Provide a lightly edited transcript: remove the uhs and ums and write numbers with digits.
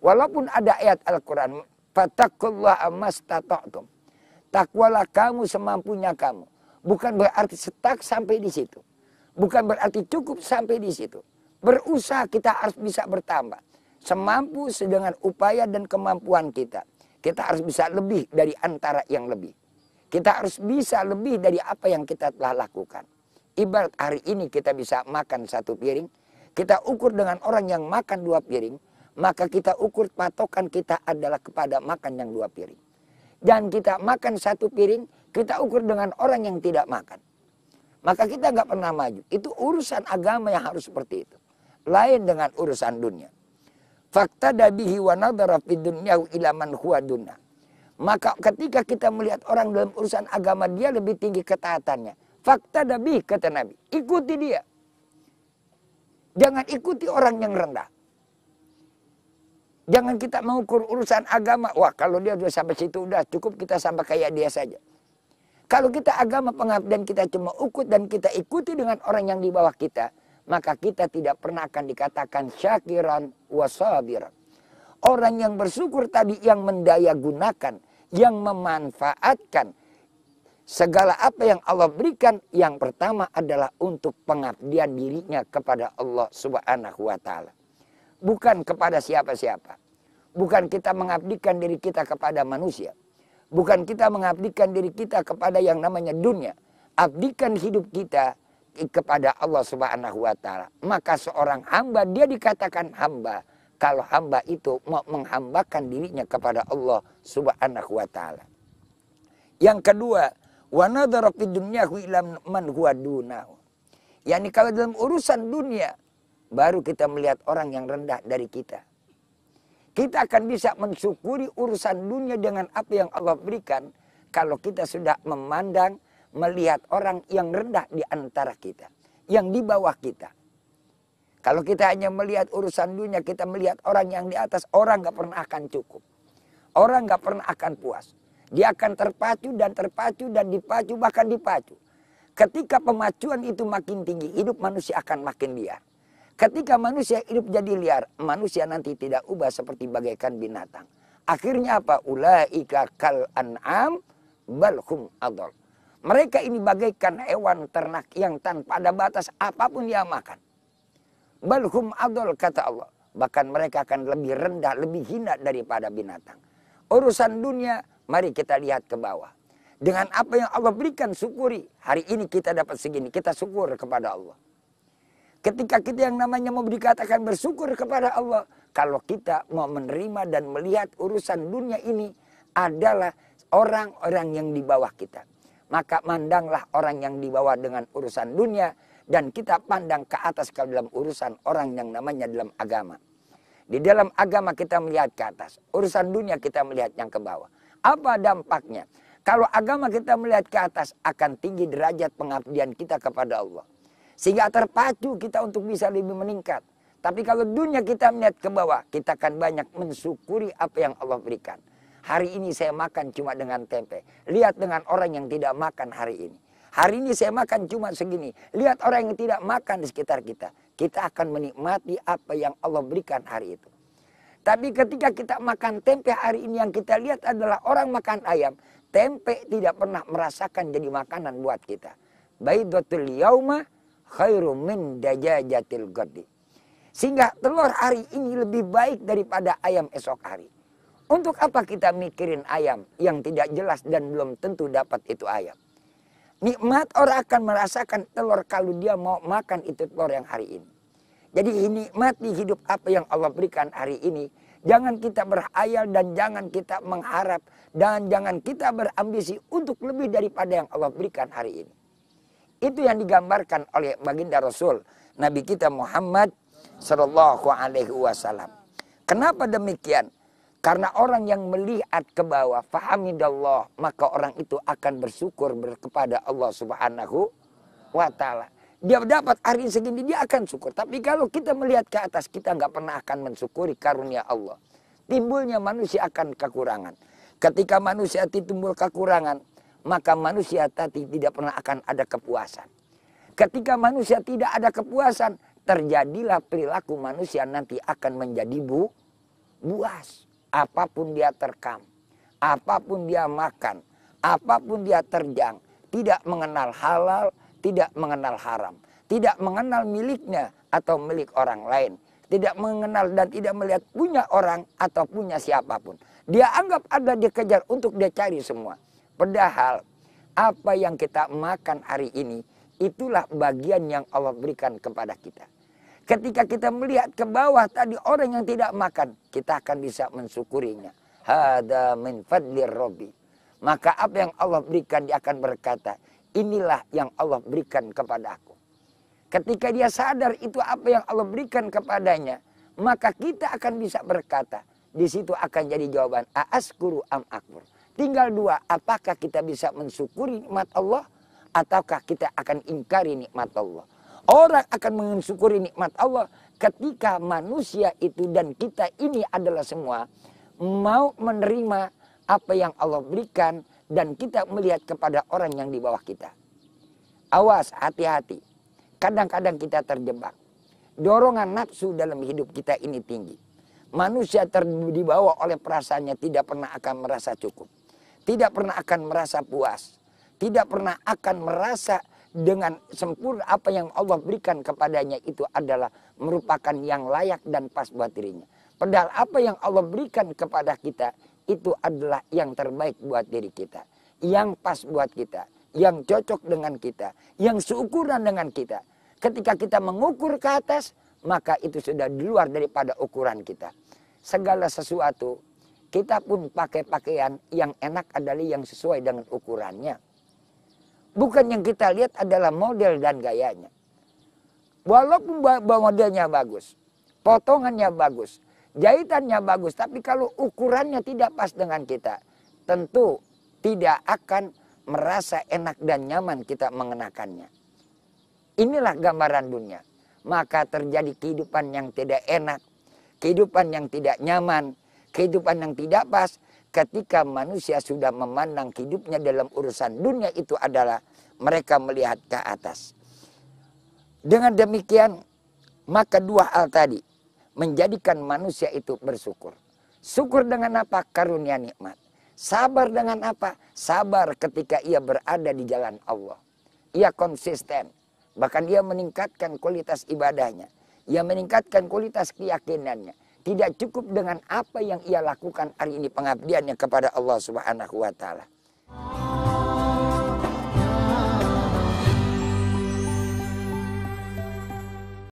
Walaupun ada ayat Al-Quran, fattaqullaha mastata'tum. Takwalah kamu semampunya kamu. Bukan berarti stuck sampai di situ. Bukan berarti cukup sampai di situ. Berusaha kita harus bisa bertambah. Semampu dengan upaya dan kemampuan kita. Kita harus bisa lebih dari antara yang lebih. Kita harus bisa lebih dari apa yang kita telah lakukan. Ibarat hari ini kita bisa makan 1 piring. Kita ukur dengan orang yang makan 2 piring. Maka kita ukur patokan kita adalah kepada makan yang 2 piring. Dan kita makan 1 piring, kita ukur dengan orang yang tidak makan. Maka kita nggak pernah maju. Itu urusan agama yang harus seperti itu. Lain dengan urusan dunia. Fakta dabihi wa nadhara fid dunyahu ila man huwa dunna. Maka ketika kita melihat orang dalam urusan agama, dia lebih tinggi ketaatannya. Fakta dabihi, kata Nabi. Ikuti dia. Jangan ikuti orang yang rendah. Jangan kita mengukur urusan agama. Wah, kalau dia sudah sampai situ, udah cukup kita sampai kayak dia saja. Kalau kita agama pengabdian kita cuma ukur dan kita ikuti dengan orang yang di bawah kita, maka kita tidak pernah akan dikatakan syakiran wa sabiran. Orang yang bersyukur tadi, yang mendaya gunakan, yang memanfaatkan segala apa yang Allah berikan, yang pertama adalah untuk pengabdian dirinya kepada Allah Subhanahu wa taala. Bukan kepada siapa-siapa. Bukan kita mengabdikan diri kita kepada manusia. Bukan kita mengabdikan diri kita kepada yang namanya dunia. Abdikan hidup kita kepada Allah Subhanahu wa taala. Maka seorang hamba, dia dikatakan hamba kalau hamba itu mau menghambakan dirinya kepada Allah Subhanahu wa taala. Yang kedua, wa nadhara fid dunyahu ila man huwa dunahu. Yani kalau dalam urusan dunia baru kita melihat orang yang rendah dari kita. Kita akan bisa mensyukuri urusan dunia dengan apa yang Allah berikan kalau kita sudah memandang, melihat orang yang rendah di antara kita, yang di bawah kita. Kalau kita hanya melihat urusan dunia, kita melihat orang yang di atas, orang gak pernah akan cukup. Orang gak pernah akan puas. Dia akan terpacu dan dipacu, bahkan dipacu. Ketika pemacuan itu makin tinggi, hidup manusia akan makin liar. Ketika manusia hidup jadi liar, manusia nanti tidak ubah seperti bagaikan binatang. Akhirnya apa? Ulaika kal an'am bal hum adall. Mereka ini bagaikan hewan ternak yang tanpa ada batas apapun dia makan. Bal hum adall, kata Allah. Bahkan mereka akan lebih rendah, lebih hina daripada binatang. Urusan dunia, mari kita lihat ke bawah. Dengan apa yang Allah berikan, syukuri. Hari ini kita dapat segini, kita syukur kepada Allah. Ketika kita yang namanya mau dikatakan bersyukur kepada Allah, kalau kita mau menerima dan melihat urusan dunia ini adalah orang-orang yang di bawah kita, maka mandanglah orang yang di bawah dengan urusan dunia dan kita pandang ke atas kalau dalam urusan orang yang namanya dalam agama. Di dalam agama kita melihat ke atas, urusan dunia kita melihat yang ke bawah. Apa dampaknya? Kalau agama kita melihat ke atas, akan tinggi derajat pengabdian kita kepada Allah. Sehingga terpacu kita untuk bisa lebih meningkat. Tapi kalau dunia kita melihat ke bawah, kita akan banyak mensyukuri apa yang Allah berikan. Hari ini saya makan cuma dengan tempe. Lihat dengan orang yang tidak makan hari ini. Hari ini saya makan cuma segini. Lihat orang yang tidak makan di sekitar kita. Kita akan menikmati apa yang Allah berikan hari itu. Tapi ketika kita makan tempe hari ini, yang kita lihat adalah orang makan ayam. Tempe tidak pernah merasakan jadi makanan buat kita. Baidatul yauma khairu min dajajatil ghadi. Sehingga telur hari ini lebih baik daripada ayam esok hari. Untuk apa kita mikirin ayam yang tidak jelas dan belum tentu dapat itu ayam? Nikmat orang akan merasakan telur kalau dia mau makan itu telur yang hari ini. Jadi nikmati hidup apa yang Allah berikan hari ini. Jangan kita berhayal dan jangan kita mengharap dan jangan kita berambisi untuk lebih daripada yang Allah berikan hari ini. Itu yang digambarkan oleh baginda Rasul Nabi kita Muhammad Sallallahu Alaihi Wasallam. Kenapa demikian? Karena orang yang melihat ke bawah, fahamidallah, maka orang itu akan bersyukur kepada Allah Subhanahu wa Ta'ala. Dia dapat hari segini, dia akan syukur. Tapi kalau kita melihat ke atas, kita nggak pernah akan mensyukuri karunia Allah. Timbulnya manusia akan kekurangan. Ketika manusia timbul kekurangan, maka manusia tadi tidak pernah akan ada kepuasan. Ketika manusia tidak ada kepuasan, terjadilah perilaku manusia nanti akan menjadi buas. Apapun dia terkam, apapun dia makan, apapun dia terjang, tidak mengenal halal, tidak mengenal haram, tidak mengenal miliknya atau milik orang lain, tidak mengenal dan tidak melihat punya orang atau punya siapapun. Dia anggap ada, dia kejar untuk dia cari semua. Padahal apa yang kita makan hari ini, itulah bagian yang Allah berikan kepada kita. Ketika kita melihat ke bawah tadi orang yang tidak makan, kita akan bisa mensyukurinya. Hada min fadlir Rabbi. Maka apa yang Allah berikan, dia akan berkata, inilah yang Allah berikan kepada aku. Ketika dia sadar itu apa yang Allah berikan kepadanya, maka kita akan bisa berkata, di situ akan jadi jawaban, aaskuru am akfur. Tinggal dua, apakah kita bisa mensyukuri nikmat Allah, ataukah kita akan ingkari nikmat Allah. Orang akan mensyukuri nikmat Allah ketika manusia itu dan kita ini adalah semua mau menerima apa yang Allah berikan dan kita melihat kepada orang yang di bawah kita. Awas, hati-hati. Kadang-kadang kita terjebak. Dorongan nafsu dalam hidup kita ini tinggi. Manusia dibawa oleh perasaannya tidak pernah akan merasa cukup. Tidak pernah akan merasa puas. Tidak pernah akan merasa dengan sempurna apa yang Allah berikan kepadanya itu adalah merupakan yang layak dan pas buat dirinya. Padahal apa yang Allah berikan kepada kita itu adalah yang terbaik buat diri kita. Yang pas buat kita. Yang cocok dengan kita. Yang seukuran dengan kita. Ketika kita mengukur ke atas, maka itu sudah di luar daripada ukuran kita. Segala sesuatu, kita pun pakai pakaian yang enak adalah yang sesuai dengan ukurannya. Bukan yang kita lihat adalah model dan gayanya. Walaupun modelnya bagus, potongannya bagus, jahitannya bagus, tapi kalau ukurannya tidak pas dengan kita, tentu tidak akan merasa enak dan nyaman kita mengenakannya. Inilah gambaran dunia. Maka terjadi kehidupan yang tidak enak, kehidupan yang tidak nyaman, kehidupan yang tidak pas, ketika manusia sudah memandang hidupnya dalam urusan dunia itu adalah mereka melihat ke atas. Dengan demikian, maka dua hal tadi menjadikan manusia itu bersyukur. Syukur dengan apa? Karunia nikmat. Sabar dengan apa? Sabar ketika ia berada di jalan Allah. Ia konsisten. Bahkan ia meningkatkan kualitas ibadahnya. Ia meningkatkan kualitas keyakinannya. Tidak cukup dengan apa yang ia lakukan hari ini pengabdiannya kepada Allah Subhanahu wa Ta'ala.